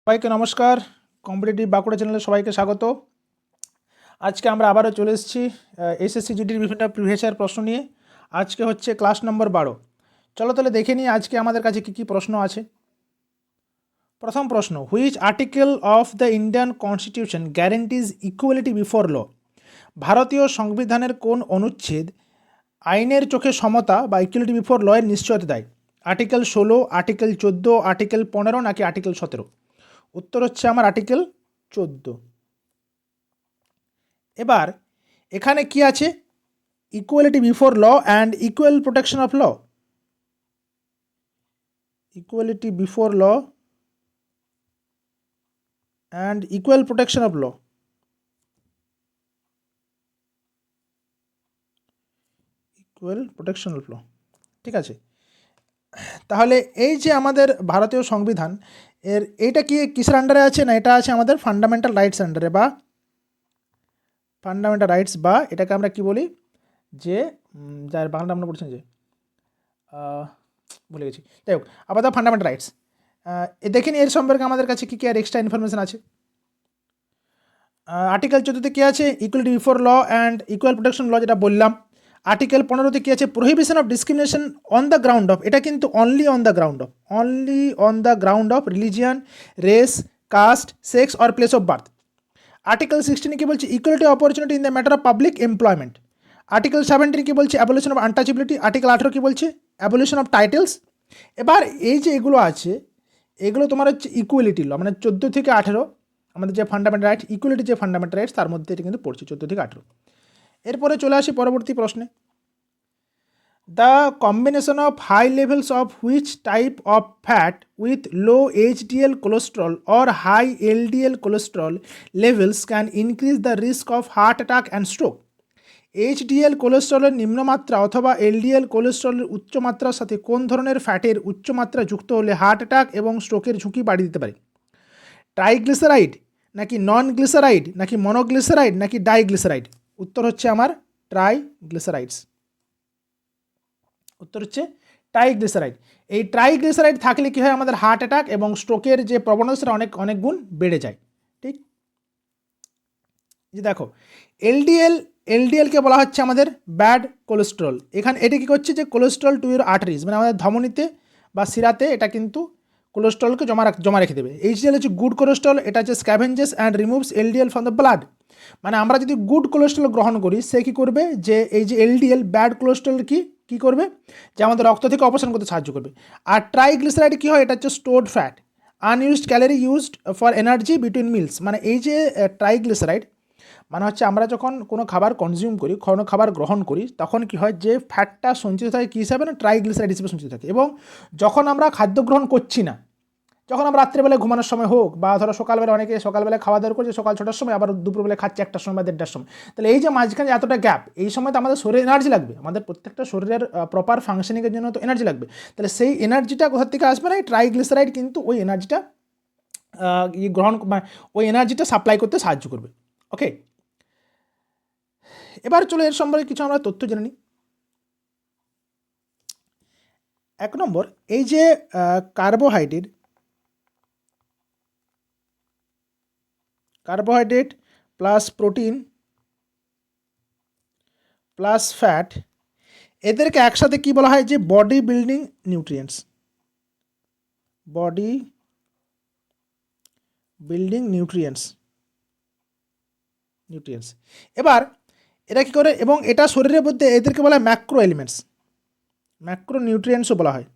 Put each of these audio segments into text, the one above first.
সবাইকে নমস্কার। কম্পিটিটিভ বাঁকুড়া চ্যানেলে সবাইকে স্বাগত। আজকে আমরা আবারও চলে এসেছি এসএসসি জিডির বিভিন্ন প্রিভিয়াস ইয়ার প্রশ্ন নিয়ে। আজকে হচ্ছে ক্লাস নম্বর 12। চলো তাহলে দেখে নিই আজকে আমাদের কাছে কী কী প্রশ্ন আছে। প্রথম প্রশ্ন, which article of the Indian constitution guarantees equality before law? ভারতীয় সংবিধানের কোন অনুচ্ছেদ আইনের চোখে সমতা বা ইকুয়ালিটি বিফোর ল এর নিশ্চয়তা দেয়? আর্টিকেল 16, আর্টিকেল 14, আর্টিকেল 15 নাকি আর্টিকেল 17? উত্তর হচ্ছে আমার আর্টিকেল 14। এবার এখানে কি আছে? Equality before law and equal protection of law. Equality before law and equal protection of law. Equal protection of law, ঠিক আছে। তাহলে এই যে আমাদের ভারতীয় সংবিধান এইটা কি কিসের আন্ডারে আছে? না, এটা আছে আমাদের ফান্ডামেন্টাল রাইটস আন্ডারে, বা ফান্ডামেন্টাল রাইটস, বা এটাকে আমরা কি বলি যে যার বাংলা আমরা পড়ছেন যে ভুলে গেছি, যাই হোক, আপাতত ফান্ডামেন্টাল রাইটস। দেখে নিই এর সম্পর্কে আমাদের কাছে কী কী আর এক্সট্রা ইনফরমেশন আছে। আর্টিকেল 14তে কী আছে? Equality before law and equal protection law, যেটা বললাম। আর্টিকেল 15তে কী আছে? Prohibition of discrimination on the ground of, এটা কিন্তু only on the ground of religion, race, caste, sex or place of birth. Article 16 কি বলছে? Equality opportunity in the matter of public employment. Article 17 কি বলছে? Abolition of untouchability. Article 18 কি বলছে? Abolition of titles. এবার এই যে এগুলো আছে, এগুলো তোমার হচ্ছে ইকুয়ালিটি ল, মানে 14 থেকে 18 আমাদের যে ফান্ডামেন্টাল রাইটস, ইকুয়ালিটি যে ফান্ডামেন্টাল রাইটস, তার মধ্যে এটা কিন্তু পড়ছে 14 থেকে 18। এরপরে চলে আসি পরবর্তী প্রশ্নে। The combination of high levels of which type of fat with low HDL cholesterol or high LDL cholesterol levels can increase the risk of heart attack and stroke? HDL কোলেস্ট্রলের নিম্নমাত্রা অথবা এলডিএল কোলেস্ট্রলের উচ্চমাত্রার সাথে কোন ধরনের ফ্যাটের উচ্চমাত্রা যুক্ত হলে হার্ট অ্যাটাক এবং স্ট্রোকের ঝুঁকি বাড়িয়ে দিতে পারে? ট্রাইগ্লিসারাইড নাকি নন গ্লিসারাইড নাকি মনোগ্লিসারাইড নাকি ডাইগ্লিসারাইড? উত্তর হচ্ছে আমার ট্রাইগ্লিসারাইডস। উত্তর হচ্ছে ট্রাইগ্লিসারাইড। এই ট্রাইগ্লিসারাইড থাকলে কী হয়? আমাদের হার্ট অ্যাটাক এবং স্ট্রোকের যে প্রবণতা সেটা অনেক অনেক গুণ বেড়ে যায়। ঠিক, যে দেখো, এলডিএলকে বলা হচ্ছে আমাদের ব্যাড কোলেস্ট্রল। এখানে এটা কী করছে? যে কোলেস্ট্রল টু ইউর আর্টারিজ, মানে আমাদের ধমনীতে বা শিরাতে এটা কিন্তু কোলেস্ট্রলকে জমা রেখে দেবে। এইচডিএল হচ্ছে গুড কোলেস্ট্রল, এটা হচ্ছে scavenges and removes LDL from the blood. মানে আমরা যদি গুড কোলেস্ট্রল গ্রহণ করি, সে কী করবে? যে এই যে এলডিএল ব্যাড কোলেস্ট্রল কী করবে? যে আমাদের রক্ত থেকে অপসারণ করতে সাহায্য করবে। আর ট্রাইগ্লিসারাইড কী হয়? এটা হচ্ছে stored fat, unused calorie used for energy between meals. মানে এই যে ট্রাইগ্লিসারাইড মানে হচ্ছে আমরা যখন কোনো খাবার কনজিউম করি, কোনো খাবার গ্রহণ করি, তখন কি হয়? যে ফ্যাটটা সঞ্চিত থাকে কী হিসাবে? না, ট্রাইগ্লিসারাইড হিসেবে সঞ্চিত থাকে। এবং যখন আমরা খাদ্য গ্রহণ করছি না, যখন আমরা রাত্রেবেলায় ঘুমানোর সময় হোক, বা ধরো সকালবেলা, অনেকে সকালবেলায় খাওয়া দাওয়া করছে সকাল 6টার সময়, আবার দুপুরবেলায় খাচ্ছে 1টার সময় বা 1:30টার সময়, তাহলে এই যে মাঝখানে এতটা গ্যাপ, এই সময় তো আমাদের শরীরে এনার্জি লাগবে, আমাদের প্রত্যেকটা শরীরের প্রপার ফাংশনিংয়ের জন্য তো এনার্জি লাগবে। তাহলে সেই এনার্জিটা কোথা থেকে আসবে? না, এই ট্রাইগ্লিসারাইড কিন্তু ওই এনার্জিটা ওই এনার্জিটা সাপ্লাই করতে সাহায্য করবে। ওকে, এবার চলো এর সম্পর্কে কিছু আমরা তথ্য জেনে নিই। 1 নম্বর, এই যে carbohydrate plus protein plus fat, এদেরকে একসাথে কি বলা হয়? যে body building nutrients. Body building nutrients. এবার এরা কী করে? এবং এটা শরীরের মধ্যে এদেরকে বলা হয় ম্যাক্রো এলিমেন্টস, ম্যাক্রো নিউট্রিয়েন্টসও বলা হয়,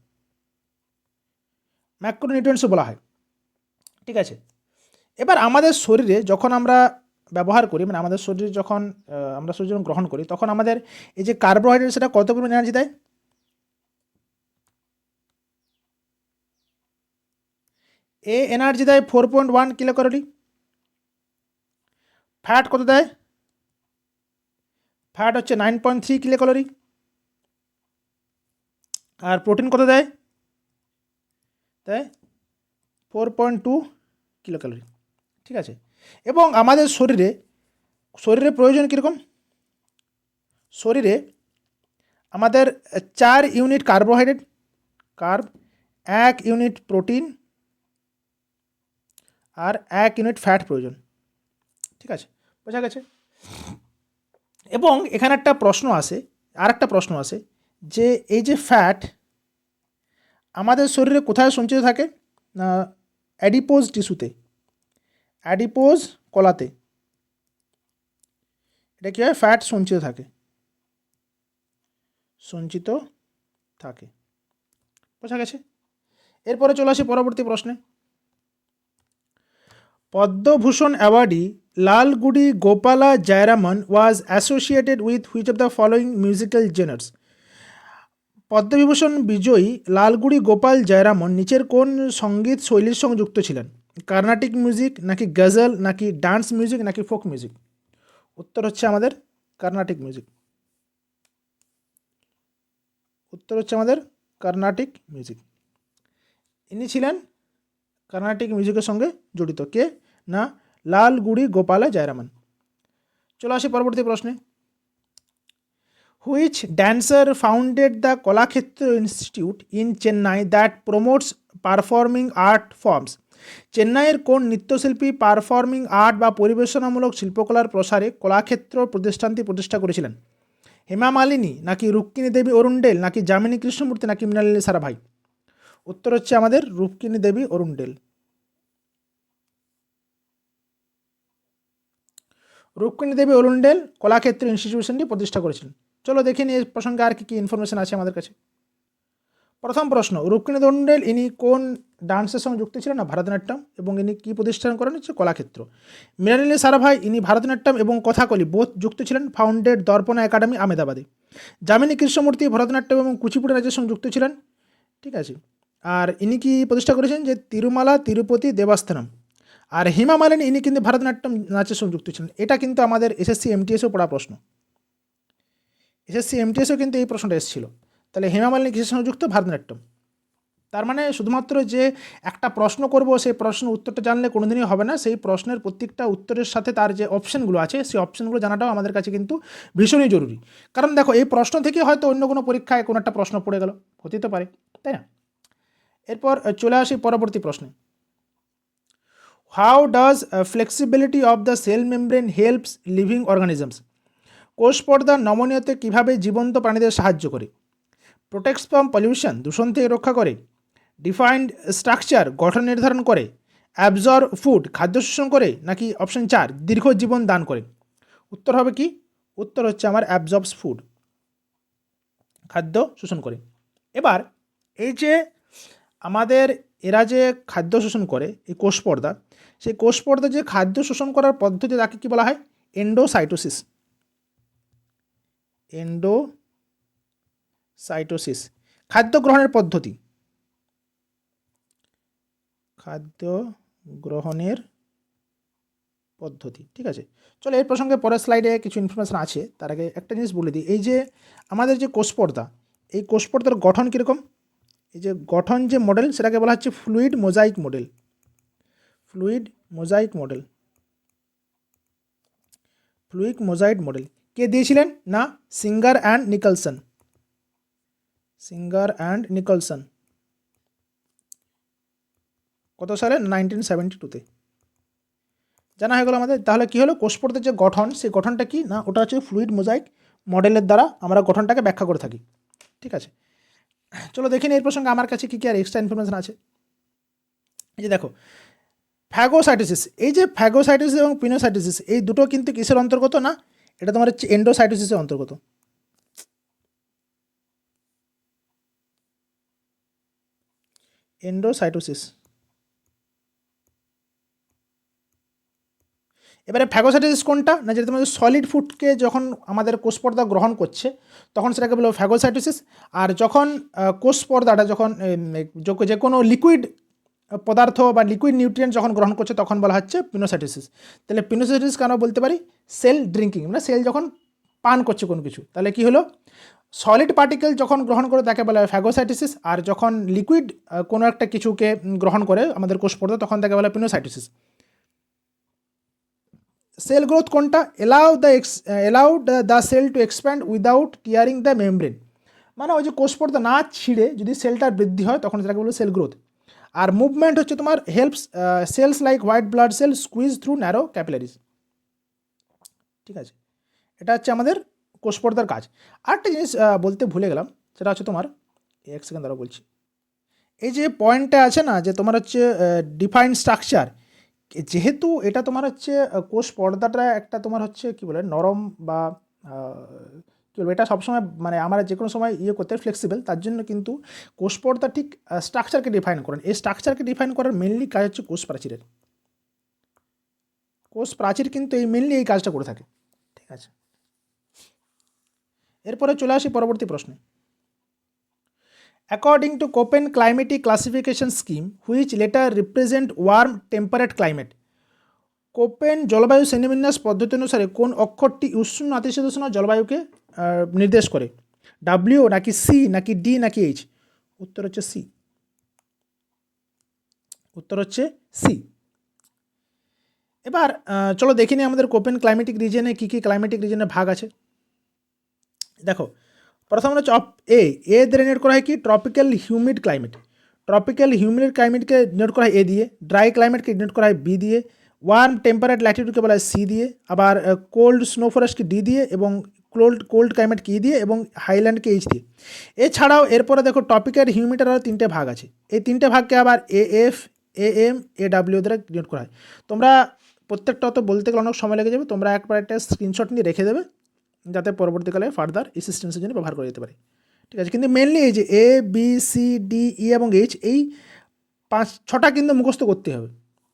ঠিক আছে। এবার আমাদের শরীরে যখন আমরা ব্যবহার করি, মানে আমাদের শরীরে যখন আমরা শরীর যখন গ্রহণ করি, তখন আমাদের এই যে কার্বোহাইড্রেট, সেটা কত পরিমাণ এনার্জি দেয়? এনার্জি দেয় 4.1 কিলো ক্যালোরি। ফ্যাট কত দেয়? ফ্যাট হচ্ছে 9.3 কিলো ক্যালোরি। আর প্রোটিন কত দেয়? 4.2 কিলো ক্যালোরি, ঠিক আছে। এবং আমাদের শরীরে প্রয়োজন কীরকম? শরীরে আমাদের 4 ইউনিট কার্বোহাইড্রেট, 1 ইউনিট প্রোটিন আর 1 ইউনিট ফ্যাট প্রয়োজন। ঠিক আছে, বোঝা গেছে। এবং এখানে একটা প্রশ্ন আসে, আর একটা প্রশ্ন আসে যে এই যে ফ্যাট আমাদের শরীরে কোথায় সঞ্চিত থাকে? না অ্যাডিপোজ টিস্যুতে, অ্যাডিপোজ কলাতে এটা কী হয়, ফ্যাট সঞ্চিত থাকে, সঞ্চিত থাকে। বোঝা গেছে। এরপরে চলে আসি পরবর্তী প্রশ্নে। Padma Bhushan awardee লালগুড়ি Gopala Jayaraman was associated with which of the following musical জেনার্স? Padma Vibhushan বিজয়ী লালগুড়ি গোপাল জয়রামন নিচের কোন সঙ্গীত শৈলীর সঙ্গে যুক্ত ছিলেন? কার্নাটিক মিউজিক, নাকি গজল, নাকি ডান্স মিউজিক, নাকি ফোক মিউজিক? উত্তর হচ্ছে আমাদের কার্নাটিক মিউজিক। উত্তর হচ্ছে আমাদের কার্নাটিক মিউজিক। ইনি ছিলেন কার্নাটিক মিউজিকের সঙ্গে জড়িত। কে? না লালগুড়ি গোপালা জয়রামন। চলে আসি পরবর্তী প্রশ্নে। Which dancer founded the Kalakshetra institute in Chennai that promotes performing art forms? চেন্নাইয়ের কোন নৃত্যশিল্পী পারফর্মিং আর্ট বা পরিবেশনামূলক শিল্পকলার প্রসারে কলাক্ষেত্র প্রতিষ্ঠানটি প্রতিষ্ঠা করেছিলেন? হেমা মালিনী, নাকি রুক্মিণী দেবী অরুণডেল, নাকি যামিনী কৃষ্ণমূর্তি, নাকি মৃণালিনী সারাভাই? উত্তর হচ্ছে আমাদের রুক্মিণী দেবী অরুণডেল। রুক্মিণী দেবী অরুণডেল কলাক্ষেত্র ইনস্টিটিউশনটি প্রতিষ্ঠা করেছিলেন। চলো দেখে নিই এর প্রসঙ্গে আর কী কী ইনফরমেশন আছে আমাদের কাছে। প্রথম প্রশ্ন, রুক্মিণী অরুণডেল ইনি কোন ডান্সের সঙ্গে যুক্ত ছিলেন? না ভারতনাট্যম। এবং ইনি কী প্রতিষ্ঠান করেন? হচ্ছে কলাক্ষেত্র। মৃণালিনী সারাভাই ইনি ভারতনাট্যম এবং কথাকলি বোথ যুক্ত ছিলেন, ফাউন্ডেড দর্পণা একাডেমি আহমেদাবাদে। যামিনী কৃষ্ণমূর্তি ভারতনাট্যম এবং কুচিপুড়ি রাজ্যের সঙ্গে যুক্ত ছিলেন। ঠিক আছে। আর ইনি কি প্রতিষ্ঠা করেছেন? যে তিরুমালা তিরুপতি দেবস্থানম। আর হেমা মালিনী ইনি কিন্তু ভারতনাট্যম নাচের সঙ্গে যুক্ত ছিলেন। এটা কিন্তু আমাদের এসএসসি এমটিএসও পড়া প্রশ্ন। এসএসসি এমটিএসও কিন্তু এই প্রশ্নটা এসেছিল। তাহলে হেমা মালিনী কিসের সঙ্গে যুক্ত? ভারতনাট্যম। তার মানে শুধুমাত্র যে একটা প্রশ্ন করব সেই প্রশ্নের উত্তরটা জানলে কোনোদিনই হবে না, সেই প্রশ্নের প্রত্যেকটা উত্তরের সাথে তার যে অপশানগুলো আছে সেই অপশানগুলো জানাটাও আমাদের কাছে কিন্তু ভীষণই জরুরি। কারণ দেখো এই প্রশ্ন থেকে হয়তো অন্য কোনো পরীক্ষায় কোনো একটা প্রশ্ন পড়ে গেল, হতেই পারে, তাই না? এরপর চলে আসি পরবর্তী প্রশ্নে। How does flexibility of the cell membrane helps living organisms? কোষ পর্দা নমনীয়তে কীভাবে জীবন্ত প্রাণীদের সাহায্য করে? প্রোটেক্টস ফ্রম পলিউশন, দূষণ থেকে রক্ষা করে। ডিফাইন্ড স্ট্রাকচার, গঠন নির্ধারণ করে। অ্যাবজর্ব ফুড, খাদ্য শোষণ করে। নাকি অপশন 4 দীর্ঘ জীবন দান করে? উত্তর হবে কি? উত্তর হচ্ছে আমার অ্যাবজর্বস ফুড, খাদ্য শোষণ করে। এবার এই যে আমাদের এরা যে খাদ্য শোষণ করে এই কোষ পর্দা, সেই কোষ পর্দা যে খাদ্য শোষণ করার পদ্ধতি তাকে কি বলা হয়? এন্ডোসাইটোসিস। এন্ডোসাইটোসিস খাদ্য গ্রহণের পদ্ধতি, খাদ্য গ্রহণের পদ্ধতি। ঠিক আছে, চলো এর প্রসঙ্গে পরের স্লাইডে কিছু ইনফরমেশান আছে, তার আগে একটা জিনিস বলে দিই। এই যে আমাদের যে কোষপর্দা, এই কোষপর্দার গঠন কীরকম? এই যে গঠন যে মডেল সেটাকে বলা হচ্ছে fluid mosaic model. Fluid mosaic model, fluid mosaic model কে দিয়েছিলেন? না Singer and Nicolson. Singer and Nicolson কত সালে? 1972-তে। জানা হয়ে গেল আমাদের। তাহলে কী হলো, কোষপর্দার যে গঠন সেই গঠনটা কি? না ওটা হচ্ছে ফ্লুইড মোজাইক মডেলের দ্বারা আমরা গঠনটাকে ব্যাখ্যা করে থাকি। ঠিক আছে, চলো দেখে নিই এর প্রসঙ্গে আমার কাছে কী কী আর এক্সট্রা ইনফরমেশান আছে। এই যে দেখো ফ্যাগোসাইটোসিস, এই যে ফ্যাগোসাইটোসিস এবং পিনোসাইটোসিস এই দুটো কিন্তু কিসের অন্তর্গত? না এটা তোমার হচ্ছে এন্ডোসাইটোসিসের অন্তর্গত। এন্ডোসাইটোসিস। এবারে ফ্যাগোসাইটোসিস কোনটা? না যেটা তোমাদের সলিড ফুডকে যখন আমাদের কোষপর্দা গ্রহণ করছে তখন সেটাকে বলবো ফ্যাগোসাইটোসিস। আর যখন কোষপর্দাটা যখন যে কোনো লিকুইড পদার্থ বা লিকুইড নিউট্রিয়েন্ট যখন গ্রহণ করছে তখন বলা হচ্ছে পিনোসাইটোসিস। তাহলে পিনোসাইটোসিস কেন বলতে পারি? সেল ড্রিঙ্কিং, মানে সেল যখন পান করছে কোনো কিছু, তাহলে কি হলো, সলিড পার্টিকেল যখন গ্রহণ করে তাকে বলা হয় ফ্যাগোসাইটোসিস, আর যখন লিকুইড কোনো একটা কিছুকে গ্রহণ করে আমাদের কোষপর্দা তখন তাকে বলা হয় পিনোসাইটোসিস। সেল গ্রোথ কোনটা? Allowed the cell to expand without tearing the membrane, মানে ওই যে কোষপর্দা না ছিঁড়ে যদি সেলটার বৃদ্ধি হয় তখন সেটাকে বলবো সেল গ্রোথ। আর মুভমেন্ট হচ্ছে তোমার helps cells like white blood cell squeeze through narrow capillaries. ঠিক আছে, এটা হচ্ছে আমাদের কোষ পর্দার কাজ। আরেকটা জিনিস বলতে ভুলে গেলাম, সেটা হচ্ছে তোমার এক সেকেন্ড দ্বারা বলছি, এই যে পয়েন্টটা আছে না যে তোমার হচ্ছে ডিফাইন্ড স্ট্রাকচার, যেহেতু এটা তোমার হচ্ছে কোষ পর্দাটা একটা তোমার হচ্ছে কী বলে নরম বা কী বলবো, এটা সবসময় মানে আমরা যে কোনো সময় ইয়ে করতে ফ্লেক্সিবল, তার জন্য কিন্তু কোষ পর্দা ঠিক স্ট্রাকচারকে ডিফাইন করেন। এই স্ট্রাকচারকে ডিফাইন করার মেনলি কাজ হচ্ছে কোষ প্রাচীরের। কোষ প্রাচীর কিন্তু এই মেনলি এই কাজটা করে থাকে। ঠিক আছে, এরপরে চলে আসি পরবর্তী প্রশ্নে। According to Koppen climatic classification scheme which letter represent warm temperate climate, Koppen জলবায়ু শ্রেণীবিন্যাস পদ্ধতি অনুসারে কোন অক্ষরটি উষ্ণ নাতিশীতোষ্ণ জলবায়ুকে নির্দেশ করে? ডাব্লিউ নাকি সি নাকি ডি নাকি এইচ? উত্তর হচ্ছে সি। উত্তর হচ্ছে সি। এবার চলো দেখে নিই আমাদের কোপেন ক্লাইমেটিক রিজনে কী কী ক্লাইমেটিক রিজনের ভাগ আছে। দেখো, প্রথম হচ্ছে এ ডিনোট করা হয় কি tropical humid climate. Tropical humid ক্লাইমেটকে ডিনোট করা হয় এ দিয়ে, ড্রাই ক্লাইমেটকে ডিনোট করা হয় বি দিয়ে, ওয়ার্ম টেম্পারেট ল্যাটিটিউডকে বলা হয় সি দিয়ে, আবার কোল্ড স্নো ফরেস্টকে ডি দিয়ে, এবং কোল্ড ক্লাইমেটকে ই দিয়ে, এবং হাইল্যান্ডকে এইচ দিয়ে। এছাড়াও এরপরে দেখো টপিক্যাল হিউমিডের আরও তিনটে ভাগ আছে। এই তিনটে ভাগকে আবার A F A M A W দ্বারা ডিনোট করা হয়। তোমরা প্রত্যেকটা তো বলতে গেলে অনেক সময় লেগে যাবে, তোমরা একবার একটা স্ক্রিনশট নিয়ে রেখে দেবে যাতে পরবর্তীকালে ফার্দার অ্যাসিস্ট্যান্সের জন্য ব্যবহার করা যেতে পারে। ঠিক আছে, কিন্তু মেনলি এই যে A B C D E এবং এইচ, এই 5-6টা কিন্তু মুখস্থ করতে হবে।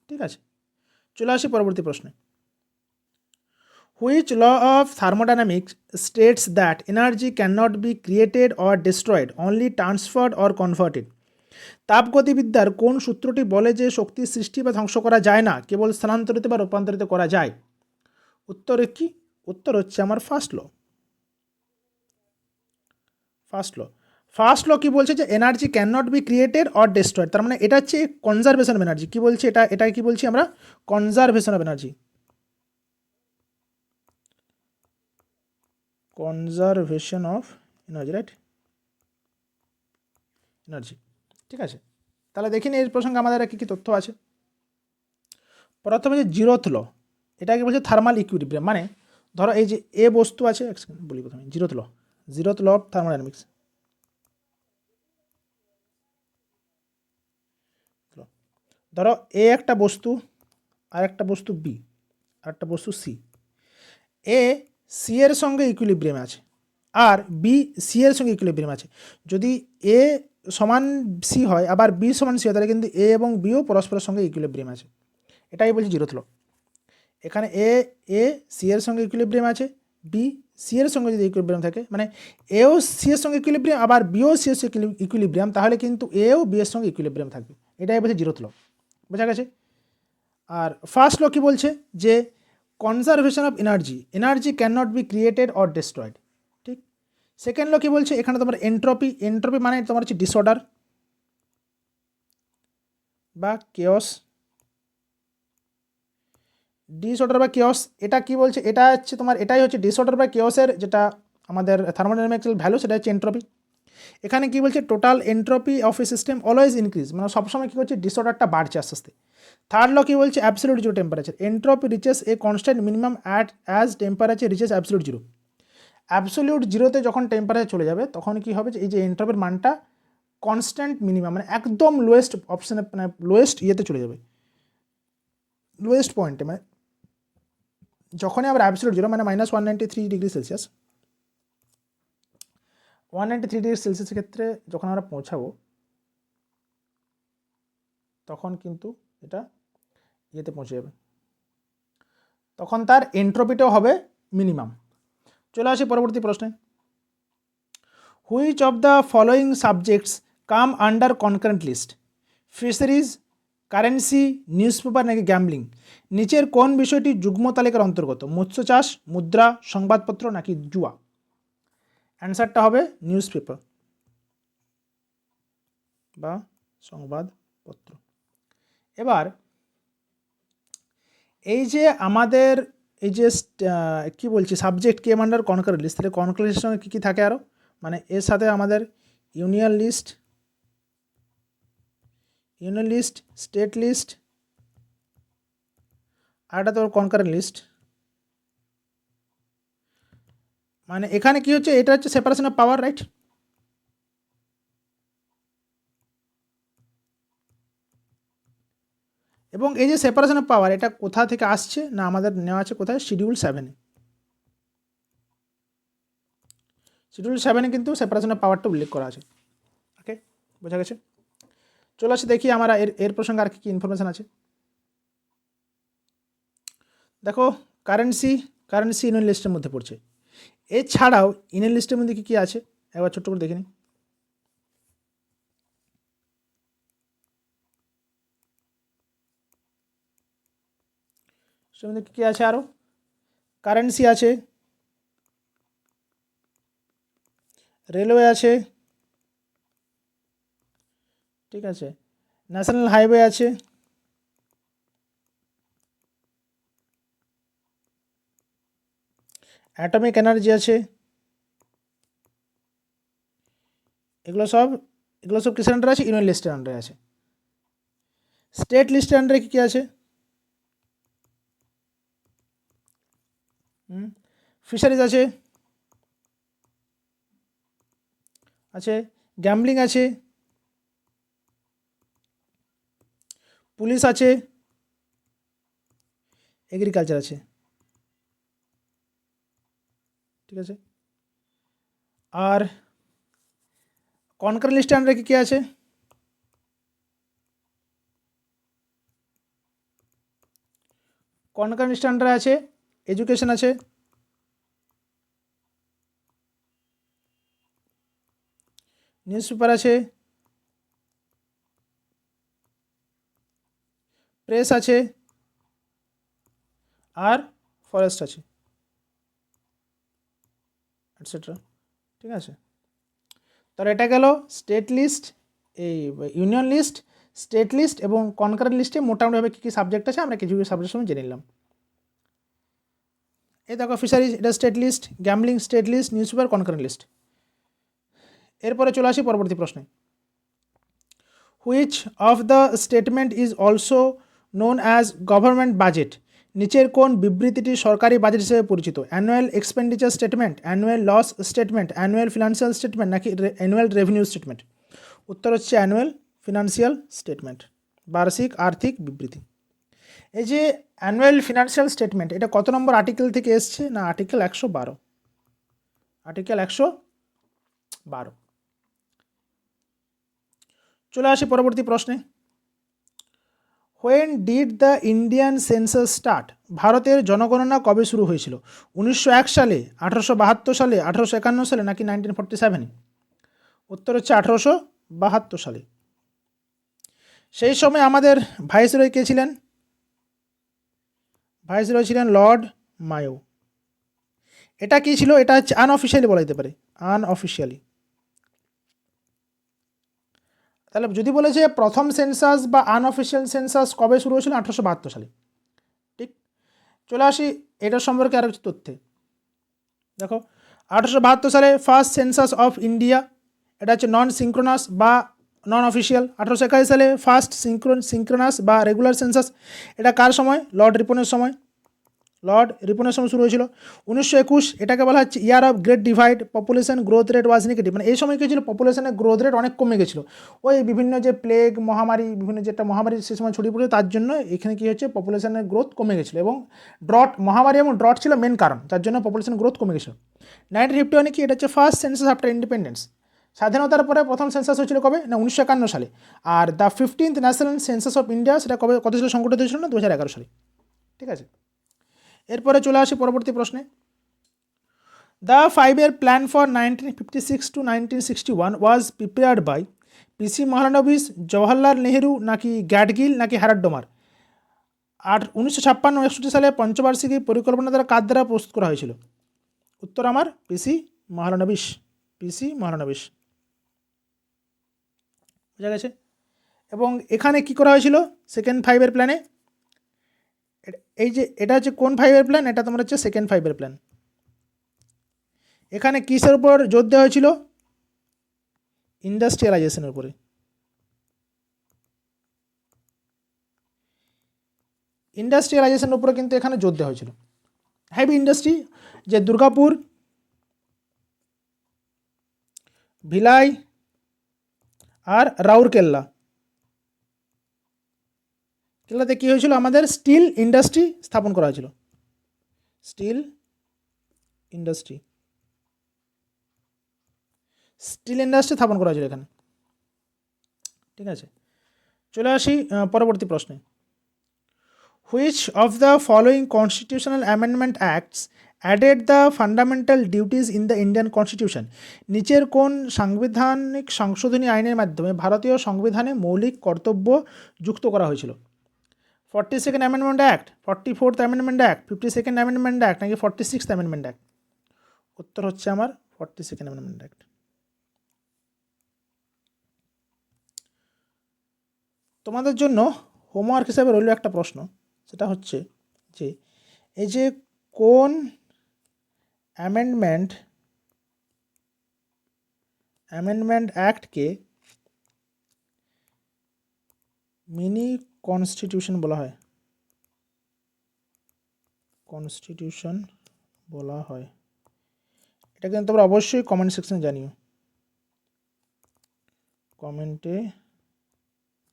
ঠিক আছে, চলে আসি পরবর্তী প্রশ্নে। Which law of thermodynamics states that energy can not be created or destroyed only transferred or converted? তাপগতিবিদ্যার কোন সূত্রটি বলে যে শক্তির সৃষ্টি বা ধ্বংস করা যায় না, কেবল স্থানান্তরিত বা রূপান্তরিত করা যায়? উত্তরে কি? উত্তর হচ্ছে আমার ফার্স্ট ল। ফার্স্ট ল কি বলছে যে energy can not be created or destroyed, তার মানে এটা হচ্ছে কনজারভেশন অফ এনার্জি। কি বলছে এটা কি বলছি আমরা? Conservation of energy. Conservation of energy, right, energy. ঠিক আছে, তাহলে দেখিনি এই প্রসঙ্গে আমাদের কী কী তথ্য আছে। প্রথমে যে জিরোথ ল, এটাকে বলছে থার্মাল ইকুইলিব্রিয়াম। মানে ধরো এই যে এ বস্তু আছে, বলি প্রথমে জিরোথ ল অফ থার্মোডাইনামিক্স। ধরো এ একটা বস্তু, আর একটা বস্তু বি, আর একটা বস্তু সি। এ সি এর সঙ্গে ইকুইলিব্রিয়াম আছে, আর বি সি এর সঙ্গে ইকুইলিব্রিয়াম আছে। যদি এ সমান সি হয় আবার বি সমান সি হয়, তাহলে কিন্তু এ এবং বিও পরস্পরের সঙ্গে ইকুইলিব্রিয়াম আছে। এটাই বলছি জিরোথ ল। এখানে এ সি এর সঙ্গে ইকুইলিব্রিয়াম আছে, বি সি এর সঙ্গে যদি ইকুইলিব্রিয়াম থাকে, মানে এও সি এর সঙ্গে ইকুইলিব্রিয়াম আবার বিও সি এর সঙ্গে ইকুইলিব্রিয়াম, তাহলে কিন্তু এও বি এর সঙ্গে ইকুইলিব্রিয়াম থাকবে। এটাই বলছে জিরোথ ল। বোঝা গেছে? আর ফার্স্ট ল কি বলছে যে conservation of energy can not be created or destroyed. ঠিক। সেকেন্ড ল কি বলছে, এখানে তোমার এন্ট্রপি মানে তোমার হচ্ছে ডিসঅর্ডার বা কেওস। ডিসঅর্ডার বা কেওস, এটা কি বলছে, এটা হচ্ছে তোমার, এটাই হচ্ছে ডিসঅর্ডার বা কেওসের যেটা আমাদের থার্মোডাইনামিক্যাল ভ্যালু, সেটা হচ্ছে এন্ট্রপি। এখানে কি বলছে, total entropy of a system always increase, মানে সবসময় কী করছে, ডিসঅর্ডারটা বাড়ছে আস্তে আস্তে। থার্ড ল কি বলছে, absolute zero temperature, entropy reaches a constant minimum as temperature reaches absolute zero. Absolute জিরোতে যখন টেম্পারেচার চলে যাবে, তখন কি হবে যে এই যে এন্ট্রপির মানটা কনস্ট্যান্ট মিনিমাম, মানে একদম লোয়েস্ট অপশানে, মানে লোয়েস্ট ইয়েতে চলে যাবে, লোয়েস্ট পয়েন্টে। মানে যখনই আবার অ্যাবসলিউট জিরো মানে -193 ডিগ্রি সেলসিয়াস, 193 ডিগ্রি সেলসিয়াসের ক্ষেত্রে যখন আমরা পৌঁছাবো, তখন কিন্তু এটা ইয়েতে পৌঁছে যাবে, তখন তার এন্ট্রপিটাও হবে মিনিমাম। চলে আসি পরবর্তী প্রশ্নে। Which of the following subjects come under concurrent list? Fisheries, currency, newspaper নাকি গ্যাম্বলিং? নিচের কোন বিষয়টি যুগ্ম তালিকার অন্তর্গত? মৎস্য চাষ, মুদ্রা, সংবাদপত্র নাকি জুয়া? অ্যান্সারটা হবে নিউজ পেপার বা সংবাদপত্র। এবার এই যে আমাদের এই যে কী বলছি, সাবজেক্ট কেম আন্ডার কনকারেন্ট লিস্ট, তাহলে কনকারেন্ট লিস্টের সঙ্গে কী কী থাকে আরও, মানে এর সাথে আমাদের union list, union list, state list, আর একটা তোর কনকারেন্ট লিস্ট। মানে এখানে কি হচ্ছে, এটা হচ্ছে সেপারেশন অফ পাওয়ার, রাইট? এবং এই যে সেপারেশন অফ পাওয়ার, এটা কোথা থেকে আসছে না আমাদের নেওয়া আছে কোথায়, শিডিউল 7-এ। শিডিউল 7-এ কিন্তু সেপারেশন অফ পাওয়ারটা উল্লেখ করা আছে। ওকে, বোঝা গেছে? চলে আসি দেখি আমরা এর প্রসঙ্গে আর কী ইনফরমেশান আছে। দেখো, কারেন্সি ইউনিয়ন লিস্টের মধ্যে পড়ছে। এছাড়াও ইউনিয়ন লিস্টের মধ্যে কী কী আছে একবার ছোট্ট করে দেখে নিই। সেটার মধ্যে কী কী আছে আরও? কারেন্সি আছে, রেলওয়ে আছে, ঠিক আছে, ন্যাশনাল হাইওয়ে আছে, অ্যাটমিক এনার্জি আছে। এগুলো সব কিসের আন্ডারে আছে? ইউনিয়ন লিস্টের আন্ডারে আছে। স্টেট লিস্টের আন্ডারে কী কী আছে? ফিশারিজ আছে, গ্যাম্বলিং আছে, পুলিশ আছে, এগ্রিকালচার আছে, ঠিক আছে। আর কনকারেন্ট লিস্টের আন্ডারে কী কী আছে? কনকারেন্ট লিস্টের আন্ডারে আছে এডুকেশন আছে, নিউজ পেপার আছে, প্রেস আছে, আর ফরেস্ট আছে, এটসেট্রা, ঠিক আছে। তাহলে এটা গেল স্টেট লিস্ট, এই ইউনিয়ন লিস্ট, স্টেট লিস্ট এবং কনকারেন্ট লিস্টে মোটামুটিভাবে কী কী সাবজেক্ট আছে আমরা কিছু কিছু সাবজেক্টের সময় জেনে নিলাম। এই দেখো ফিশারিজ, এটা state list, gambling state list, newspaper concurrent list. এরপরে চলে আসি পরবর্তী প্রশ্নে। Which of the statement is also known as government budget? নিচের কোন বিবৃতিটি সরকারি বাজেট হিসেবে পরিচিত? Annual expenditure statement, annual loss statement, annual financial statement নাকি অ্যানুয়াল রেভিনিউ স্টেটমেন্ট? উত্তর হচ্ছে অ্যানুয়াল ফিনান্সিয়াল স্টেটমেন্ট, বার্ষিক আর্থিক বিবৃতি। এই যে অ্যানুয়াল ফিনান্সিয়াল স্টেটমেন্ট, এটা কত নম্বর আর্টিকেল থেকে এসছে না আর্টিকেল 112, আর্টিকেল 112। চলে আসি পরবর্তী প্রশ্নে। When did the Indian census start? ভারতের জনগণনা কবে শুরু হয়েছিল? 1901 সালে, 1872 সালে, 1851 সালে নাকি 1947? উত্তর হচ্ছে 1872 সালে। সেই সময় আমাদের ভাইসরয় কে ছিলেন? ভাইসরয় ছিলেন লর্ড মায়ো। এটা কি ছিল? এটা হচ্ছে আনঅফিসিয়ালি বলা যেতে পারে, আনঅফিসিয়ালি। তাহলে যদি বলে যে প্রথম সেন্সাস বা আনঅফিসিয়াল সেন্সাস কবে শুরু হয়েছিল? 1872 সালে, ঠিক। চলে আসি এটার সম্পর্কে আরও কিছু তথ্যে। দেখো, 1872 সালে ফার্স্ট সেন্সাস অফ ইন্ডিয়া, এটা হচ্ছে নন সিঙ্ক্রোনাস বা নন অফিসিয়াল। 1881 সালে ফার্স্ট সিঙ্ক্রোনাস বা রেগুলার সেন্সাস, এটা কার সময়? লর্ড রিপনের সময়, শুরু হয়েছিল। 1921 এটাকে বলা হচ্ছে year of great divide, population growth rate was negative. মানে এই সময় কী ছিল? পপুলেশনের গ্রোথ রেট অনেক কমে গেছিলো। ওই বিভিন্ন যে প্লেগ মহামারী, বিভিন্ন যেটা মহামারী সে সময় ছড়িয়ে পড়ে, তার জন্য এখানে কী হচ্ছে? পপুলেশনের গ্রোথ কমে গেছিলো এবং মহামারী এবং ড্রট ছিল মেন কারণ, যার জন্য পপুলেশন গ্রোথ কমে গেছিলো। 1951 কি? এটা হচ্ছে ফার্স্ট সেন্সাস আফটার ইন্ডিপেন্ডেন্স। স্বাধীনতার পরে প্রথম সেন্সাস হয়েছিল কবে? না 1951 সালে। Are the 15th national census of India, সেটা কত সালে সংগঠিত হয়েছিল? না 2011 সালে, ঠিক আছে। এরপরে চলে আসি পরবর্তী প্রশ্নে। The 5-year plan for 1956 to 1961 was prepared by PC Mahalanobis, Jawaharlal Nehru নাকি গ্যাডগিল নাকি হ্যারাড ডোমার? 1956-61 সালে পঞ্চবার্ষিকী পরিকল্পনা দ্বারা কার দ্বারা প্রস্তুত করা হয়েছিল? উত্তর আমার পিসি মহালানবিস, বোঝা গেছে। এবং এখানে কি করা হয়েছিল সেকেন্ড 5-year প্ল্যানে? এই যে এটা হচ্ছে কোন 5-year প্ল্যান? এটা তোমার হচ্ছে সেকেন্ড 5-year প্ল্যান। এখানে কিসের উপর জোর দেওয়া হয়েছিল? ইন্ডাস্ট্রিয়ালাইজেশনের উপরে। ইন্ডাস্ট্রিয়ালাইজেশনের উপরে কিন্তু এখানে জোর দেওয়া হয়েছিল। হেভি ইন্ডাস্ট্রি, যে দুর্গাপুর, ভিলাই আর রাউরকেল্লা, কেল্লাতে কী হয়েছিল, আমাদের স্টিল ইন্ডাস্ট্রি স্থাপন করা হয়েছিল। স্টিল ইন্ডাস্ট্রি স্থাপন করা হয়েছিল এখানে। ঠিক আছে, চলে আসি পরবর্তী প্রশ্নে। Which of the following constitutional amendment acts added the fundamental duties in the Indian constitution? নিচের কোন সাংবিধানিক সংশোধনী আইনের মাধ্যমে ভারতীয় সংবিধানে মৌলিক কর্তব্য যুক্ত করা হয়েছিল? 42nd amendment act, 44th amendment act, 52nd amendment act নাকি 46th অ্যামেন্ডমেন্ট অ্যাক্ট? উত্তর হচ্ছে আমার 42nd অ্যামেন্ডমেন্ট অ্যাক্ট। তোমাদের জন্য হোমওয়ার্ক হিসাবে রইল একটা প্রশ্ন, সেটা হচ্ছে যে এই যে কোন অ্যামেন্ডমেন্ট অ্যাক্টকে মিনি কনস্টিটিউশন বলা হয়? কনস্টিটিউশন বলা হয়, এটা কিন্তু তোমরা অবশ্যই কমেন্ট সেকশনে জানিও, কমেন্টে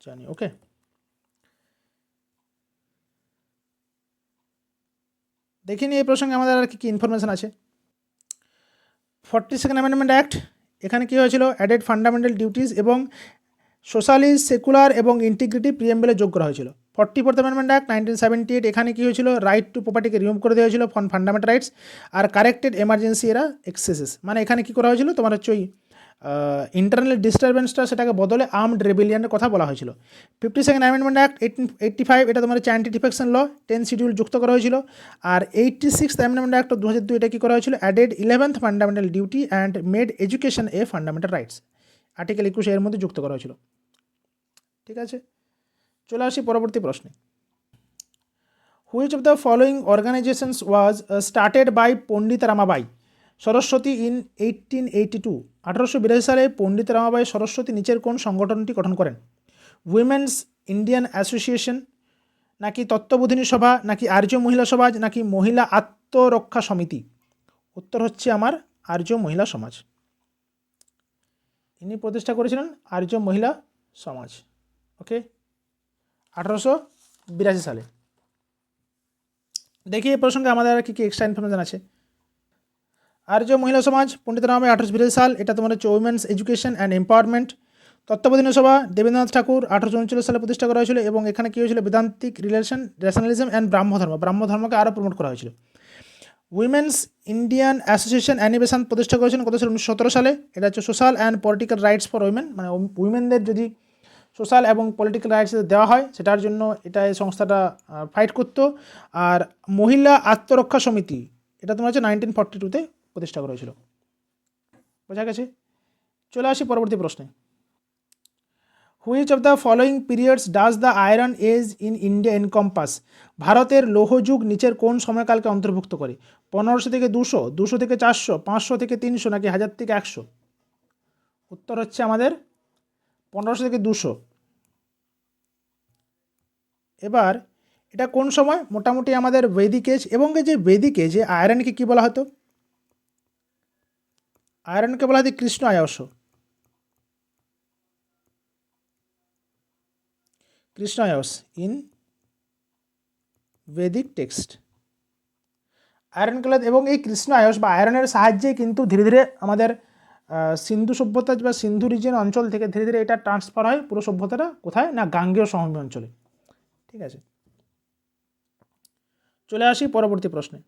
জানিও। ওকে, দেখিনি এই প্রসঙ্গে আমাদের আর কি ইনফরমেশন আছে। 42nd অ্যামেন্ডমেন্ট অ্যাক্ট, এখানে কী হয়েছিল, অ্যাডেড ফান্ডামেন্টাল ডিউটিস এবং সোশ্যালিস্ট, সেকুলার এবং ইন্টিগ্রিটি প্রিএমবেলে যোগ করা হয়েছিল। 44th অ্যামেন্ডমেন্ট অ্যাক্ট 1978, এখানে কী হয়েছিল, রাইট টু প্রপার্টিকে রিমুভ করে দেওয়া হয়েছিল ফ্রম ফান্ডামেন্টাল রাইটস, আর কারেক্টেড এমার্জেন্সি এরা এক্সেসেস, মানে এখানে কী করা হয়েছিল, তোমার হচ্ছে ওই ইন্টারনাল ডিস্টারবেন্সটা সেটাকে বদলে আর্মড রেবেলিয়ানের কথা বলা হয়েছিল। 52nd অ্যামেন্ডমেন্ট অ্যাক্ট 1885, এটা তোমার হচ্ছে অ্যান্টি ডিফেকশন ল 10 শিডিউল যুক্ত করা হয়েছিল। আর 86th অ্যামেন্ডমেন্ট অ্যাক্ট 2002, এটা কী করা হয়েছিল, added 11th fundamental duty and made education a fundamental rights, article 21 এর মধ্যে যুক্ত করা হয়েছিল। ঠিক আছে, চলে আসি পরবর্তী প্রশ্নে। Which of the following organisations was started by Pandit Ramabai Saraswati in 1882? 1882 সালে পণ্ডিত রামাবাই সরস্বতী নিচের কোন সংগঠনটি গঠন করেন? উইমেন্স ইন্ডিয়ান অ্যাসোসিয়েশন, নাকি তত্ত্ববোধিনী সভা, নাকি আর্য মহিলা সমাজ, নাকি মহিলা আত্মরক্ষা সমিতি? উত্তর হচ্ছে আমার আর্য মহিলা সমাজ। ইনি প্রতিষ্ঠা করেছিলেন আর্য মহিলা সমাজ। ওকে, 1882 সালে। দেখি এই প্রসঙ্গে আমাদের আর কী কী এক্সট্রা ইনফরমেশন আছে। আর্য মহিলা সমাজ, পণ্ডিত রামাবাই 1882 সাল, এটা তোমার হচ্ছে উইমেন্স এডুকেশন অ্যান্ড এম্পাওয়ারমেন্ট। তত্ত্বাবধানী সভা দেবেন্দ্রনাথ ঠাকুর 1839 সালে প্রতিষ্ঠা করা হয়েছিল, এবং এখানে কী হয়েছিল, বেদান্তিক রেশনালিজম অ্যান্ড ব্রাহ্মধর্মকে আরও প্রমোট করা হয়েছিল। উইমেন্স ইন্ডিয়ান অ্যাসোসিয়েশন অ্যানিবেশন প্রতিষ্ঠা করেছেন কত সালে, 1917 সালে। এটা হচ্ছে social and political rights for women, মানে উইমেনদের যদি সোশ্যাল এবং পলিটিক্যাল রাইটস দেওয়া হয় সেটার জন্য এটা এই সংস্থাটা ফাইট করতো। আর মহিলা আত্মরক্ষা সমিতি, এটা তোমার হচ্ছে 1942-তে প্রতিষ্ঠা করা হয়েছিল। বোঝা গেছে, চলে আসি পরবর্তী প্রশ্নে। Which of the following periods does the iron age in India encompass? ভারতের লৌহযুগ নিচের কোন সময়কালকে অন্তর্ভুক্ত করে? 1500 থেকে 200, 200 থেকে 400, 500 থেকে 300, নাকি 1000 থেকে 100? উত্তর হচ্ছে আমাদের 1500 থেকে 200। এবার এটা কোন সময়, মোটামুটি আমাদের বৈদিক এজ, এবং এই যে বৈদিক এজে আয়রনকে কী বলা হতো? আয়রনকে বলা হতো কৃষ্ণ আয়স। কৃষ্ণায়স ইন বৈদিক টেক্সট, আয়রন কালার। এবং এই কৃষ্ণ আয়স বা আয়রনের সাহায্যে কিন্তু ধীরে ধীরে আমাদের সিন্ধু সভ্যতা বা সিন্ধু রিজিয়ন অঞ্চল থেকে ধীরে ধীরে এটা ট্রান্সফার হয় পুরো সভ্যতাটা কোথায় না, গাঙ্গেয় সমভূমি অঞ্চলে। ঠিক আছে, চলে আসি পরবর্তী প্রশ্নে।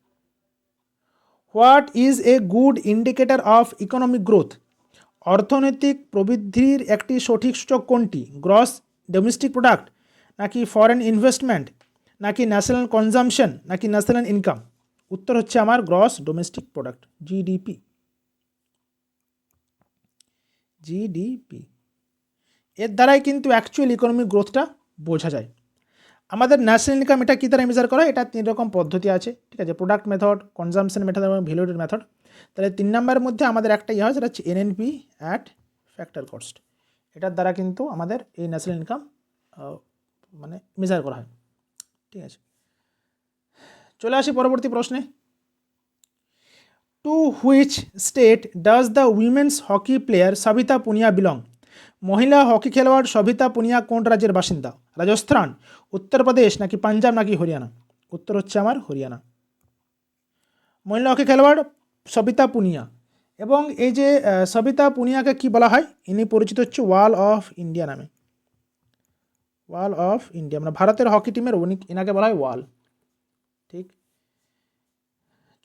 What is a good indicator of economic growth? অর্থনৈতিক প্রবৃদ্ধির একটি সঠিক সূচক কোনটি? গ্রস ডোমেস্টিক প্রোডাক্ট, নাকি ফরেন ইনভেস্টমেন্ট, নাকি ন্যাশনাল কনজামশন, নাকি ন্যাশনাল ইনকাম? উত্তর হচ্ছে আমার গ্রস ডোমেস্টিক প্রোডাক্ট, জিডিপি। এর দ্বারাই কিন্তু অ্যাকচুয়াল ইকোনমিক গ্রোথটা বোঝা যায়। আমাদের ন্যাশনাল ইনকাম এটা কী দ্বারা মেজার করা, এটা 3 রকম পদ্ধতি আছে। ঠিক আছে, প্রোডাক্ট মেথড, কনজামশন মেথড এবং ভ্যালুয়েটেড মেথড। তাহলে 3 নম্বরের মধ্যে আমাদের একটা হয়, সেটা হচ্ছে এনএনপি অ্যাট ফ্যাক্টর কস্ট। এটার দ্বারা কিন্তু আমাদের এই ন্যাশনাল ইনকাম মানে মেজার করা হয়। ঠিক আছে, চলে আসি পরবর্তী প্রশ্নে। To which state does the women's hockey player Savita Punia belong? মহিলা হকি খেলোয়াড় সবিতা পুনিয়া কোন রাজ্যের বাসিন্দা? রাজস্থান, উত্তরপ্রদেশ, নাকি পাঞ্জাব, নাকি হরিয়ানা? উত্তর হচ্ছে আমার হরিয়ানা। মহিলা হকি খেলোয়াড় সবিতা পুনিয়া। এবং এই যে সবিতা পুনিয়াকে কি বলা হয়? ইনি পরিচিত হচ্ছে ওয়াল অফ ইন্ডিয়া নামে। ওয়াল অফ ইন্ডিয়া মানে ভারতের হকি টিমের এনাকে বলা হয় ওয়াল। ঠিক,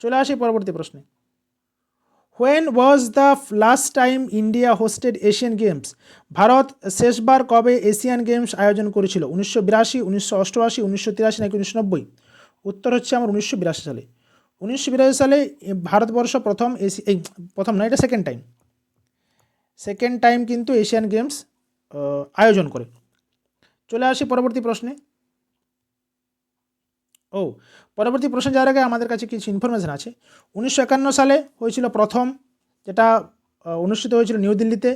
চলে আসি পরবর্তী প্রশ্নে। When was the last time India hosted Asian games? Bharat শেষবার কবে এশিয়ান গেমস আয়োজন করেছিল? 1982, 1988, 1983, নাকি 1990? উত্তর হচ্ছে আমার 1982 সালে। 1982 সালে ভারতবর্ষ প্রথম না, এটা সেকেন্ড টাইম কিন্তু এশিয়ান গেমস আয়োজন করে। চলে আসি পরবর্তী প্রশ্নে। পরবর্তী প্রশ্নে যাওয়ার আগে আমাদের কাছে কিছু ইনফরমেশান আছে। 1951 সালে হয়েছিল প্রথম, যেটা অনুষ্ঠিত হয়েছিল নিউ দিল্লিতে।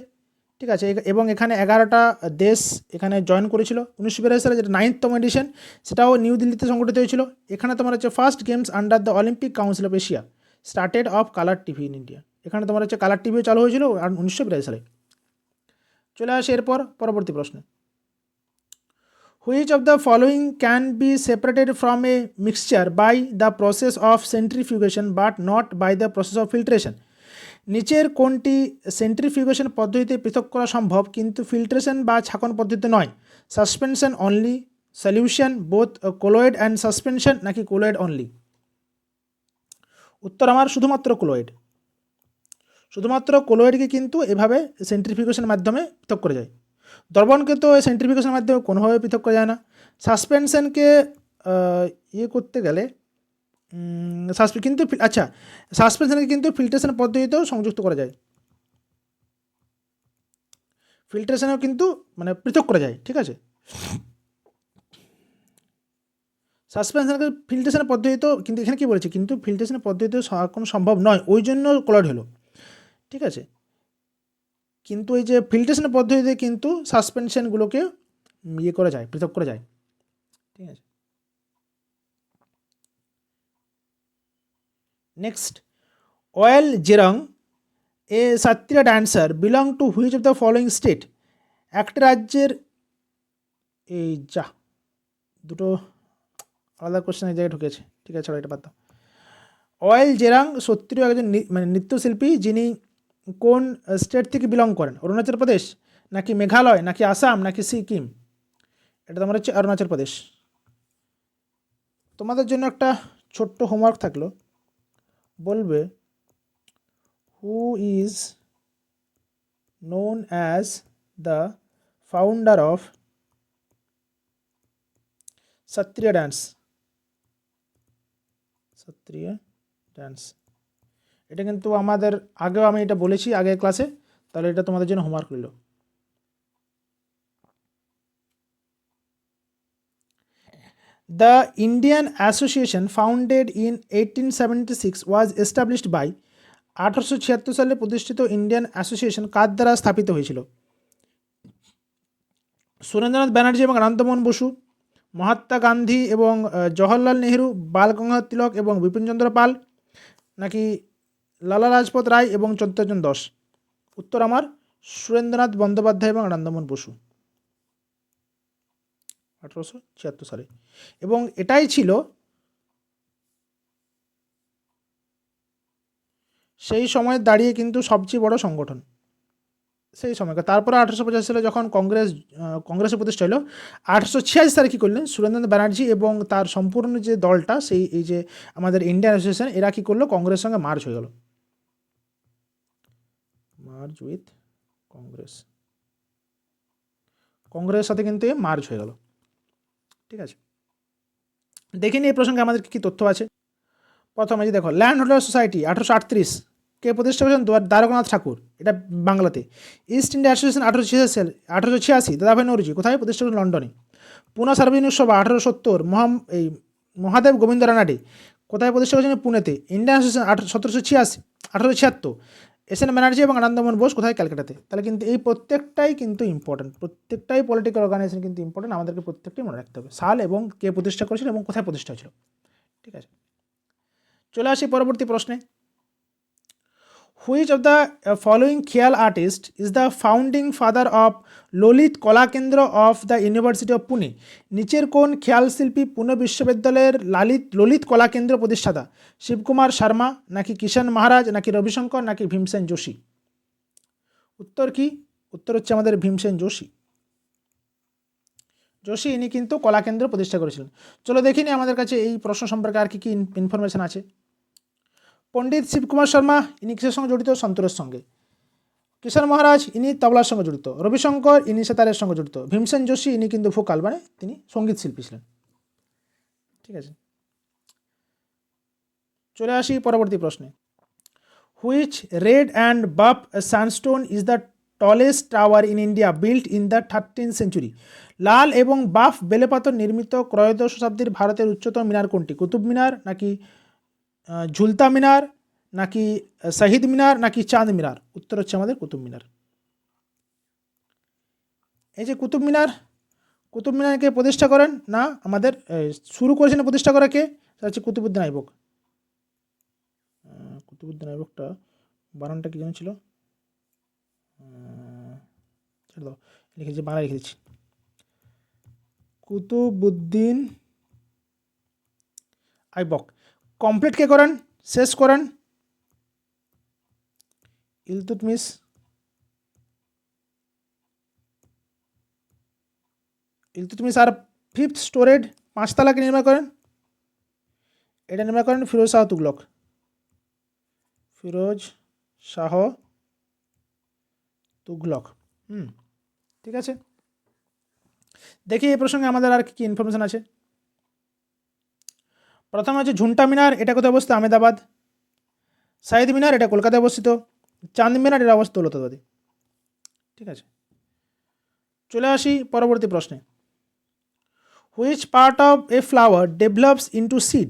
ঠিক আছে, এবং এখানে 11টা দেশ এখানে জয়েন করেছিল। 1982 সালে যেটা 9তম এডিশন, সেটাও নিউ দিল্লিতে সংগঠিত হয়েছিল। এখানে তোমার হচ্ছে first games under the Olympic council of Asia started of colour TV in India. এখানে তোমার হচ্ছে কালার টিভিও চালু হয়েছিল 1982 সালে। চলে আসে এরপর পরবর্তী প্রশ্নে। Which of the following can be separated from a mixture by the process of centrifugation but not by the process of filtration? নিচের কোনটি সেন্ট্রিফিউগেশন পদ্ধতিতে পৃথক করা সম্ভব কিন্তু ফিল্ট্রেশন বা ছাঁকন পদ্ধতিতে নয়? Suspension only, solution, both colloid and suspension, নাকি কোলয়েড অনলি? উত্তর আমার শুধুমাত্র কোলয়েড। শুধুমাত্র কোলয়েডকে কিন্তু এভাবে সেন্ট্রিফিউগেশনের মাধ্যমে পৃথক করা যায়। দ্রবণকে তো সেন্ট্রিফিউগেশনের মাধ্যমে কোনোভাবে পৃথক করা যায় না। সাসপেনশনকে করতে গেলে কিন্তু আচ্ছা, সাসপেনশনকে কিন্তু ফিল্ট্রেশন পদ্ধতিতেও সংযুক্ত করা যায়। ফিল্ট্রেশনেও কিন্তু মানে পৃথক করা যায়। ঠিক আছে, সাসপেনশনকে ফিল্ট্রেশনের পদ্ধতিতেও, কিন্তু এখানে কী বলেছে, কিন্তু ফিল্ট্রেশনের পদ্ধতিতেও কোনো সম্ভব নয়, ওই জন্য কোলয়েড হলো। ঠিক আছে, কিন্তু এই যে ফিল্ট্রেশনের পদ্ধতিতে কিন্তু সাসপেনশনগুলোকে করা যায়, পৃথক করা যায়। ঠিক আছে, নেক্সট, ওয়েল জেরং a Sattriya dancer belong to which of the following state? একটা রাজ্যের দুটো আলাদা কোশ্চেন এই জায়গায় ঢুকেছে। ঠিক আছে, এটা বাদ দাও। ওয়েল জেরাং সত্রিয় একজন মানে নৃত্যশিল্পী, যিনি কোন স্টেট থেকে বিলং করেন? অরুণাচল প্রদেশ, নাকি মেঘালয়, নাকি আসাম, নাকি সিকিম? এটা তোমার হচ্ছে অরুণাচল প্রদেশ। তোমাদের জন্য একটা ছোট্ট হোমওয়ার্ক থাকলো, বলবে who is known as the founder of Sattriya dance? এটা কিন্তু আমাদের আগেও আমি এটা বলেছি আগের ক্লাসে, তাহলে এটা তোমাদের জন্য হোমওয়ার্ক রইল। The Indian association founded in 1876 was established by? 1876 সালে প্রতিষ্ঠিত ইন্ডিয়ান অ্যাসোসিয়েশন কার দ্বারা স্থাপিত হয়েছিল? সুরেন্দ্রনাথ ব্যানার্জি এবং আনন্দমোহন বসু, মহাত্মা গান্ধী এবং জওহরলাল নেহেরু, বাল গঙ্গাধর তিলক এবং বিপিনচন্দ্র পাল, নাকি লালা লাজপত রায় এবং চন্দ্রচন্দ্র দাস? উত্তর আমার সুরেন্দ্রনাথ বন্দ্যোপাধ্যায় এবং আনন্দমোহন বসু, 1876 সালে। এবং এটাই ছিল সেই সময় দাঁড়িয়ে কিন্তু সবচেয়ে বড় সংগঠন সেই সময়কার। তারপরে 1885 সালে যখন কংগ্রেসের প্রতিষ্ঠা হলো, 1886 সালে কী করলেন সুরেন্দ্রনাথ ব্যানার্জি এবং তার সম্পূর্ণ যে দলটা, এই যে আমাদের ইন্ডিয়ান অ্যাসোসিয়েশন, এরা কী করলো, কংগ্রেসের সঙ্গে মার্জ হয়ে গেল, মার্জ উইথ কংগ্রেসের সাথে কিন্তু মার্জ হয়ে গেল। ঠিক আছে, দেখিনি এই প্রসঙ্গে আমাদের কী তথ্য আছে। প্রথমে যে দেখো, ল্যান্ড হোল্ডার সোসাইটি 1838 কে প্রতিষ্ঠা করেছেন? দ্বারকানাথ ঠাকুর, এটা বাংলাতে। ইস্ট ইন্ডিয়া অ্যাসোসিয়েশন 1886 দাদাভাই নৌরজি, কোথায় প্রতিষ্ঠা করেছেন? লন্ডনে। পুনা সার্বজনীন সভা 1870 মহাদেব গোবিন্দ রানাডে, কোথায় প্রতিষ্ঠা করেছেন? পুনেতে। Indian Association 1876 S N Banerjee এবং আনন্দমোহন বোস, কোথায়? ক্যালকাটাতে। তাহলে কিন্তু এই প্রত্যেকটাই কিন্তু ইম্পর্টেন্ট, প্রত্যেকটাই পলিটিক্যাল অর্গানাইজেশন কিন্তু ইম্পর্টেন্ট, আমাদেরকে প্রত্যেকটাই মনে রাখতে হবে সাল এবং কে প্রতিষ্ঠা করেছিল এবং কোথায় প্রতিষ্ঠা হয়েছিল। ঠিক আছে। চলে আসি পরবর্তী প্রশ্নে। হুইচ অফ দ্য ফলোয়িং খেয়াল artist is the founding father of Lalit কলা কেন্দ্র of the university of Pune? নিচের কোন খেয়াল শিল্পী পুনে বিশ্ববিদ্যালয়ের ললিত কলা কেন্দ্র প্রতিষ্ঠাতা? শিবকুমার শর্মা, নাকি কিষাণ মহারাজ, নাকি রবিশঙ্কর, নাকি ভীমসেন যোশী? উত্তর কি? উত্তর হচ্ছে আমাদের ভীমসেন যোশী। যোশী ইনি কিন্তু কলাকেন্দ্র প্রতিষ্ঠা করেছিলেন। চলো দেখিনি আমাদের কাছে এই প্রশ্ন সম্পর্কে আর কি কি ইনফরমেশন আছে। পণ্ডিত শিবকুমার শর্মা ইনি কিসের সঙ্গে জড়িত? সন্তরের সঙ্গে। কিষাণ মহারাজ ইনি তবলার সঙ্গে জড়িত। রবিশঙ্কর ইনি সেতারের সঙ্গে জড়িত। ভীমসেন যোশী ইনি কিন্তু ভোকাল, মানে তিনি সঙ্গীত শিল্পী ছিলেন। ঠিক আছে, চলে আসি পরবর্তী প্রশ্নে। Which red and buff sandstone is the tallest tower in India built in the 13th century? লাল এবং বাফ বেলেপাথর নির্মিত ত্রয়োদশ শতাব্দীর ভারতের উচ্চতম মিনার কোনটি? কুতুব মিনার, নাকি ঝুলতা মিনার, নাকি শহীদ মিনার, নাকি চাঁদ মিনার? উত্তর হচ্ছে আমাদের কুতুব মিনার। এই যে কুতুব মিনার, কুতুব মিনারকে প্রতিষ্ঠা করেন না আমাদের শুরু করেছিলেন প্রতিষ্ঠা করা কে? সেটা হচ্ছে কুতুবুদ্দিন আইবক। কুতুবুদ্দিন আইবকটা বানানটা কি জানা ছিল? ছেড়ে দাও, লিখেছি বাংলা লিখে দিচ্ছি। কুতুবুদ্দিন আইবক। কমপ্লিট কে করেন, শেষ করেন? ইলতুৎমিশ। ইলতুৎমিশ। আর ফিফথ স্টোরেড 5 তালাকে নির্মাণ করেন, এটা নির্মাণ করেন ফিরোজ শাহ তুগলক। ফিরোজ শাহ তুগলক। ঠিক আছে, দেখি এই প্রসঙ্গে আমাদের আর কি কি ইনফরমেশন আছে। প্রথমে হচ্ছে ঝুন্টা মিনার, এটা কোথায় অবস্থিত? আহমেদাবাদ। শহীদ মিনার এটা কলকাতায় অবস্থিত। চাঁদ মিনার এটা অবস্থিত দৌলতাবাদে। ঠিক আছে, চলে আসি পরবর্তী প্রশ্নে। Which part of a flower develops into seed?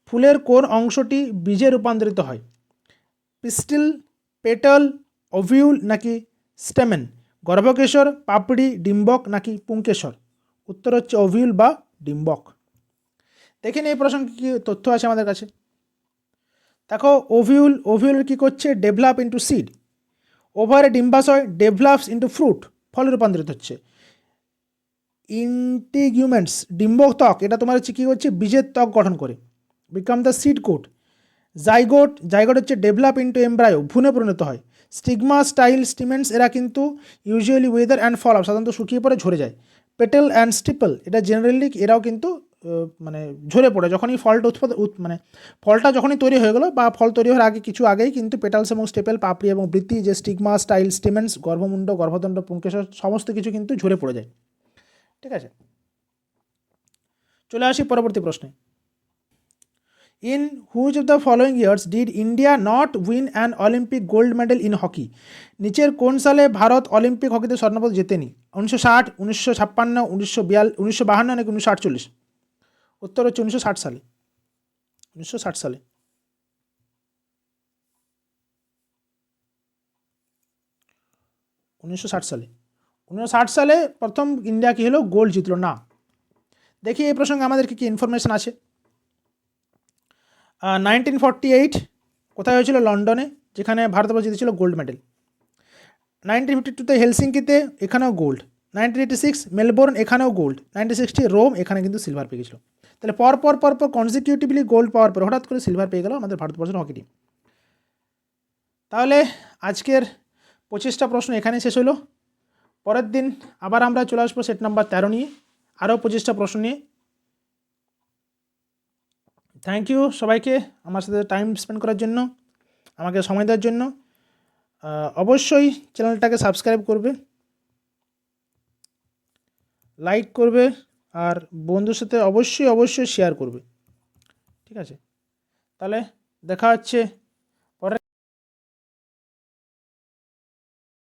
ফুলের কোন অংশটি বীজে রূপান্তরিত হয়? পিস্টিল, পেটাল, ওভিউল, নাকি স্টেমেন? গর্ভকেশর, পাপড়ি, ডিম্বক, নাকি পুংকেশর? উত্তর হচ্ছে ওভিউল বা ডিম্বক। দেখেন এই প্রসঙ্গে কী তথ্য আছে আমাদের কাছে। দেখো ওভিউল কী করছে? Develop into seed. ওভারে ডিম্বাশয় ডেভেলপস ইন্টু ফ্রুট, ফলে রূপান্তরিত হচ্ছে। ইন্টিগুমেন্টস, ডিম্বক ত্বক, এটা তোমার হচ্ছে কী করছে? বীজের ত্বক গঠন করে, become the seed coat. Zygote হচ্ছে ডেভেলপ ইন্টু এমব্রায়ো, ভ্রূণে পরিণত হয়। স্টিগমা, স্টাইল, স্টিমেন্টস এরা কিন্তু usually wither and fall up, সাধারণত শুকিয়ে পড়ে ঝরে যায়। পেটেল অ্যান্ড স্টিপল এটা জেনারেলি এরাও কিন্তু মানে ঝরে পড়ে যখনই ফলটা মানে ফলটা যখনই তৈরি হয়ে গেলো বা ফল তৈরি হওয়ার আগে কিছু আগেই কিন্তু পেটালস এবং স্টেপেল, পাপড়ি এবং বৃত্তি, যে স্টিগমা, স্টাইল, স্টিমেন্টস, গর্ভমুণ্ড, গর্ভদণ্ড, পুংকেশর সমস্ত কিছু কিন্তু ঝরে পড়ে যায়। ঠিক আছে, চলে আসি পরবর্তী প্রশ্নে। In which of the following years did India not win an Olympic gold medal in hockey? নিচের কোন সালে ভারত অলিম্পিক হকিতে স্বর্ণপদক জেতেনি? 1960, 1956, 1952 নাকি 1948? উত্তর হচ্ছে 1960 সালে। 1960 সালে। 1960 সালে। 1960 সালে প্রথম ইন্ডিয়া কী হলো? গোল্ড জিতলো না। দেখি এই প্রসঙ্গে আমাদের কী কী ইনফরমেশন আছে। 1948 কোথায় হয়েছিল? লন্ডনে, যেখানে ভারতবর্ষ জিতেছিল গোল্ড মেডেল। 1952 হেলসিঙ্কিতে, এখানেও গোল্ড। 1986 মেলবোর্ন, এখানেও গোল্ড। 1960 রোম, এখানে কিন্তু সিলভার পেয়ে গেছিলো। তাহলে পরপর কনজিকিউটিভলি গোল্ড পাওয়ার পর হঠাৎ করে সিলভার পেয়ে গেল আমাদের ভারতবর্ষের হকি টিম। তাহলে আজকের 25টা প্রশ্ন এখানে শেষ হলো। পরের দিন আবার আমরা চলে আসবো সেট নাম্বার 13 নিয়ে, আরও 25টা প্রশ্ন নিয়ে। থ্যাংক ইউ সবাইকে আমার সাথে টাইম স্পেন্ড করার জন্য, আমাকে সময় দেওয়ার জন্য। অবশ্যই চ্যানেলটাকে সাবস্ক্রাইব করবে, লাইক করবে, আর বন্ধুর সাথে অবশ্যই শেয়ার করবে। ঠিক আছে, তাহলে দেখা হচ্ছে